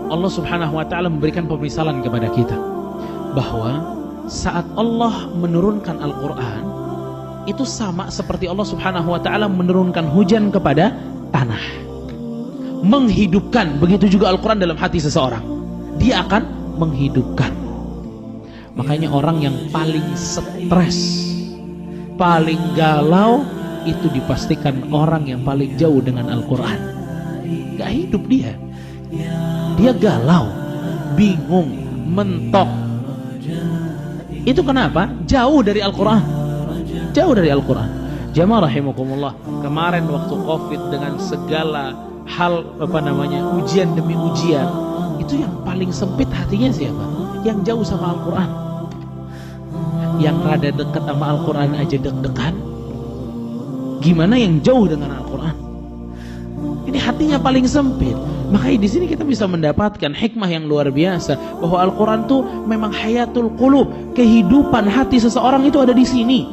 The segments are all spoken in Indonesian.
Allah subhanahu wa ta'ala memberikan pemisalan kepada kita bahwa saat Allah menurunkan Al-Quran itu sama seperti Allah subhanahu wa ta'ala menurunkan hujan kepada tanah, menghidupkan. Begitu juga Al-Quran dalam hati seseorang, dia akan menghidupkan. Makanya orang yang paling stres, paling galau, itu dipastikan orang yang paling jauh dengan Al-Quran. Gak hidup dia. Dia galau, bingung, mentok. Itu kenapa? Jauh dari Al-Quran. Jauh dari Al-Quran. Jamaah rahimakumullah, kemarin waktu Covid dengan segala hal ujian demi ujian, itu yang paling sempit hatinya siapa? Yang jauh sama Al-Quran. Yang rada dekat sama Al-Quran aja deg-degan, gimana yang jauh dengan Al-Quran? Ini hatinya paling sempit. Makanya di sini kita bisa mendapatkan hikmah yang luar biasa bahwa Al-Quran tuh memang hayatul qulub, kehidupan hati seseorang itu ada di sini.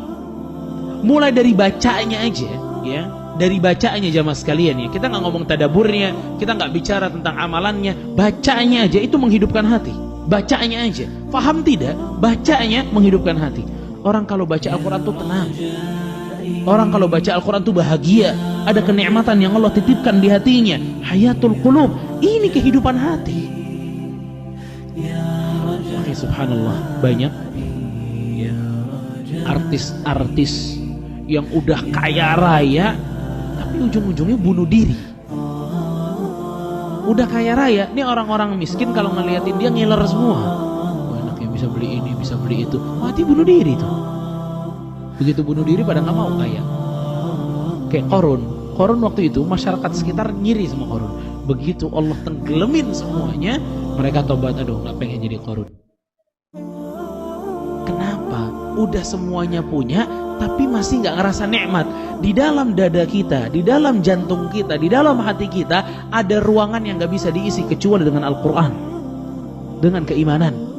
Mulai dari bacanya aja, ya, dari bacaannya jamaah sekalian ya. Kita nggak ngomong tadaburnya, kita nggak bicara tentang amalannya, bacanya aja itu menghidupkan hati. Bacanya aja, paham tidak? Bacanya menghidupkan hati. Orang kalau baca Al-Quran tuh tenang. Orang kalau baca Al-Quran tuh bahagia. Ada kenikmatan yang Allah titipkan di hatinya. Hayatul qulub, ini kehidupan hati. Makanya subhanallah, banyak ya, artis-artis yang udah kaya raya tapi ujung-ujungnya bunuh diri. Udah kaya raya, ini orang-orang miskin kalau ngeliatin dia ngiler semua. Oh, enaknya bisa beli ini, bisa beli itu, mati bunuh diri tuh. Begitu bunuh diri pada nggak mau kaya. Kayak Qarun waktu itu masyarakat sekitar nyiri sama Qarun. Begitu Allah tenggelamin semuanya, mereka tobat, aduh nggak pengen jadi Qarun. Kenapa? Udah semuanya punya, tapi masih nggak ngerasa nikmat. Di dalam dada kita, di dalam jantung kita, di dalam hati kita ada ruangan yang nggak bisa diisi kecuali dengan Al-Quran, dengan keimanan.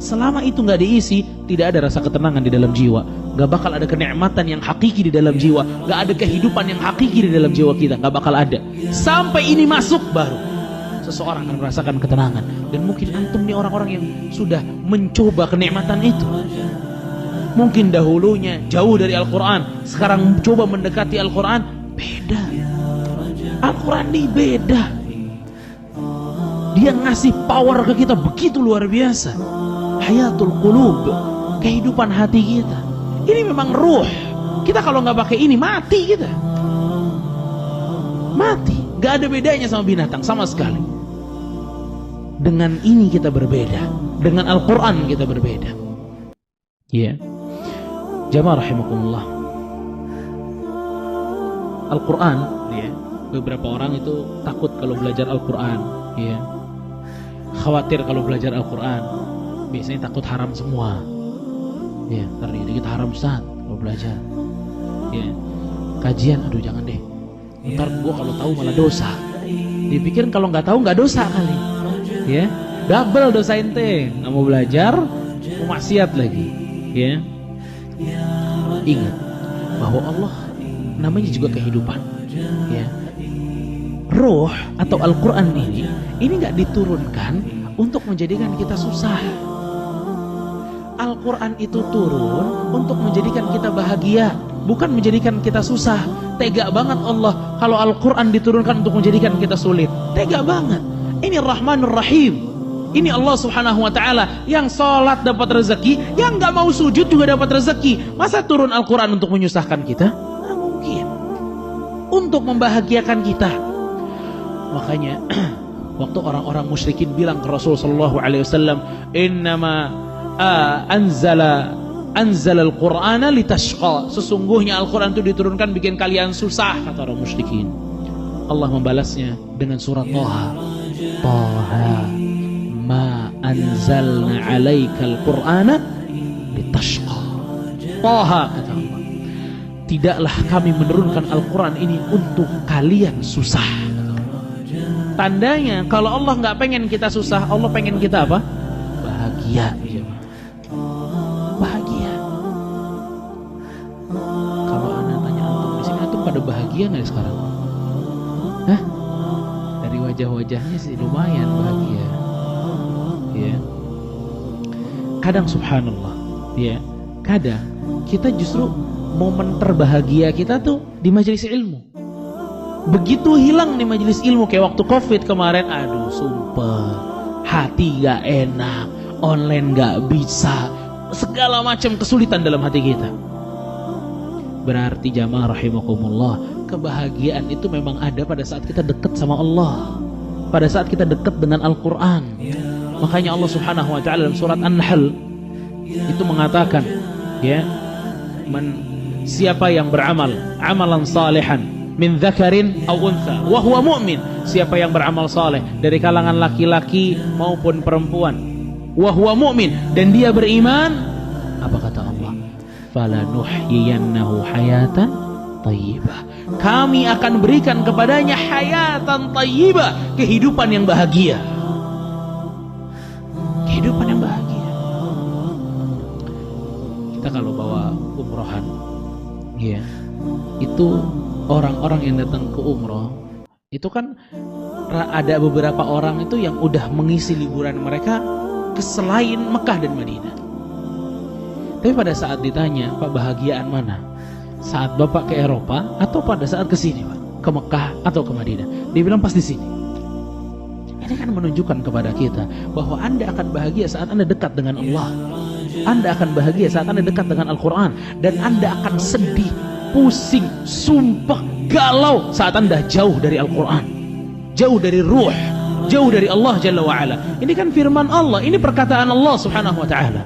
Selama itu nggak diisi, tidak ada rasa ketenangan di dalam jiwa. Nggak bakal ada kenikmatan yang hakiki di dalam jiwa. Nggak ada kehidupan yang hakiki di dalam jiwa kita. Nggak bakal ada. Sampai ini masuk baru seseorang akan merasakan ketenangan. Dan mungkin antum nih orang-orang yang sudah mencoba kenikmatan itu. Mungkin dahulunya jauh dari Al-Quran, sekarang coba mendekati Al-Quran, beda. Al-Quran ini beda. Dia ngasih power ke kita begitu luar biasa. Hayatul qulub, kehidupan hati kita. Ini memang ruh. Kita kalau nggak pakai ini mati kita. Mati. Gak ada bedanya sama binatang sama sekali. Dengan ini kita berbeda. Dengan Al-Quran kita berbeda. Ya. Jamaah rahimakumullah. Al-Quran, ya, beberapa orang itu takut kalau belajar Al-Quran, ya. Khawatir kalau belajar Al-Quran. Biasanya takut haram semua. Ya, karena kita haram Ustaz kalau belajar. Ya. Kajian, aduh jangan deh. Ntar gua kalau tahu malah dosa. Dipikir kalau nggak tahu nggak dosa kali. Ya, double dosa ente. Nggak mau belajar, mau maksiat lagi. Ya. Ingat bahwa Allah namanya juga kehidupan. Ya. Ruh atau Al-Quran ini nggak diturunkan untuk menjadikan kita susah. Al-Quran itu turun untuk menjadikan kita bahagia, bukan menjadikan kita susah. Tega banget Allah kalau Al-Quran diturunkan untuk menjadikan kita sulit. Tega banget. Ini Rahmanur Rahim. Ini Allah subhanahu wa ta'ala yang sholat dapat rezeki, yang gak mau sujud juga dapat rezeki. Masa turun Al-Quran untuk menyusahkan kita? Nah, mungkin. Untuk membahagiakan kita. Makanya waktu orang-orang musyrikin bilang ke Rasul sallallahu alaihi wasallam, "Innama anzala al-Qur'ana litashqa." Sesungguhnya Al-Quran itu diturunkan bikin kalian susah, kata orang musyrikin. Allah membalasnya dengan surat Taha. Taha ma anzalna alaikal Qur'ana litashqa. Taha, kata Allah, tidaklah kami menurunkan Al-Quran ini untuk kalian susah. Tandanya kalau Allah nggak pengen kita susah, Allah pengen kita apa? Bahagia. Bahagia. Kalau anak tanya antum di sini, antum pada bahagia nggak sekarang? Hah? Dari wajah wajah-wajahnya sih lumayan bahagia. Ya. Kadang subhanallah, ya. Kadang kita justru momen terbahagia kita tuh di majelis ilmu. Begitu hilang di majelis ilmu kayak waktu Covid kemarin, aduh sumpah, hati gak enak, online gak bisa, segala macam kesulitan dalam hati kita. Berarti jamaah rahimakumullah, kebahagiaan itu memang ada pada saat kita dekat sama Allah, pada saat kita dekat dengan Al-Quran. Makanya Allah subhanahu wa ta'ala dalam surat An-Nahl itu mengatakan, ya, siapa yang beramal amalan salihan min dzakarin aw untha wa huwa mu'min, siapa yang beramal saleh dari kalangan laki-laki maupun perempuan, wa huwa mu'min, dan dia beriman, apa kata Allah? Falanuhyiyannahu hayatan thayyibah, kami akan berikan kepadanya hayatan thayyibah, kehidupan yang bahagia. Kehidupan yang bahagia. Kita kalau bawa umrohan, ya, itu orang-orang yang datang ke umroh itu kan ada beberapa orang itu yang udah mengisi liburan mereka ke selain Mekah dan Madinah. Tapi pada saat ditanya, Pak, bahagiaan mana? Saat Bapak ke Eropa atau pada saat ke sini, Pak? Ke Mekah atau ke Madinah? Dia bilang pas di sini. Ini kan menunjukkan kepada kita bahwa Anda akan bahagia saat Anda dekat dengan Allah. Anda akan bahagia saat Anda dekat dengan Al-Quran. Dan Anda akan sedih, pusing, sumpah, galau saat Anda jauh dari Al-Quran, jauh dari ruh, jauh dari Allah Jalla wa'ala. Ini kan firman Allah, ini perkataan Allah subhanahu wa ta'ala.